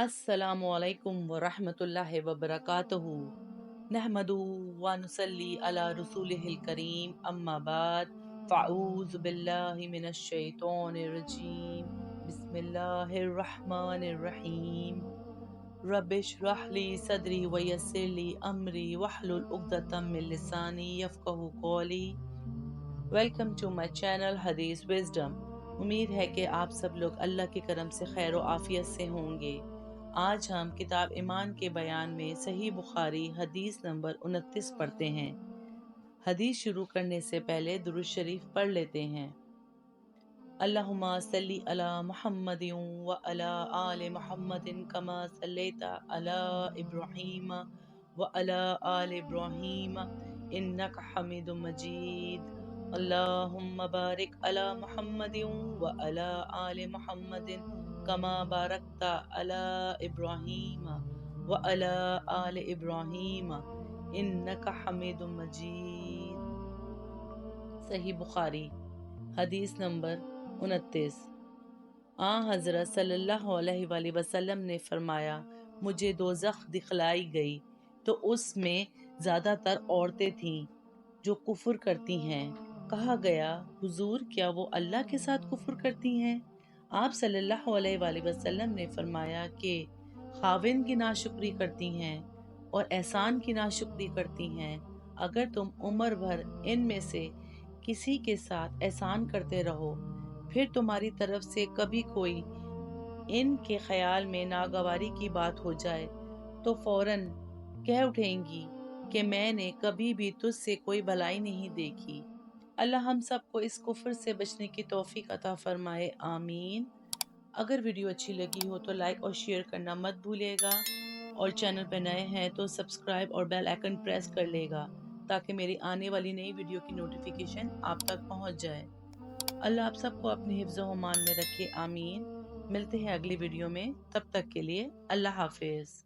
अस्सलामु अलैकुम व रहमतुल्लाहि व बरकातुहू। नहमदुहू व नुसल्ली अला रसूलिहिल करीम, अम्मा बाद, फ़अऊज़ु बिल्लाहि मिनश शैतानिर रजीम, बिस्मिल्लाहिर रहमानिर रहीम। रब्बिश्रह ली सदरी व यस्सिर ली अमरी वहलुल उक़दतम मिन लिसानी यफ़क़हू क़ौली। वेलकम टू माई चैनल हदीस विज़डम। उम्मीद है कि आप सब लोग अल्लाह के करम से खैर व आफियत से होंगे। आज हम किताब ईमान के बयान में सही बुखारी हदीस नंबर 29 पढ़ते हैं। हदीस शुरू करने से पहले दुरूद शरीफ पढ़ लेते हैं। अल्लाहुम्मा सल्ली अला मुहम्मदिन व अला आले मुहम्मदिन कमा सल्लैता अला इब्राहीम व अला आले इब्राहीम इन्नका हमीदुम मजीद। अल्लाहुम्मा बारिक अला मुहम्मदिन व अला आले मुहम्मदिन कमा बारकता अला इब्राहीम व अला आले इब्राहीम इन्नका हमीदुम मजीद। सही बुखारी हदीस नंबर 29। हज़रत सल्लल्लाहु अलैहि वसल्लम ने फरमाया, मुझे दोज़ख दिखलाई गई तो उसमें ज़्यादातर औरतें थीं जो कुफ्र करती हैं। कहा गया, हुजूर क्या वो अल्लाह के साथ कुफ्र करती हैं? आप सल्लल्लाहु अलैहि वसल्लम ने फरमाया कि खाविंद की नाशुक्री करती हैं और एहसान की नाशुक्री करती हैं। अगर तुम उम्र भर इनमें से किसी के साथ एहसान करते रहो, फिर तुम्हारी तरफ से कभी कोई इनके ख्याल में नागवारी की बात हो जाए तो फौरन कह उठेंगी कि मैंने कभी भी तुझसे कोई भलाई नहीं देखी। अल्लाह हम सबको इस कुफ्र से बचने की तौफीक अता फरमाए, आमीन। अगर वीडियो अच्छी लगी हो तो लाइक और शेयर करना मत भूलिएगा, और चैनल पर नए हैं तो सब्सक्राइब और बेल आइकन प्रेस कर लेगा ताकि मेरी आने वाली नई वीडियो की नोटिफिकेशन आप तक पहुंच जाए। अल्लाह आप सबको अपने हिफ्ज़-ओ-अमान में रखे, आमीन। मिलते हैं अगली वीडियो में, तब तक के लिए अल्लाह हाफिज़।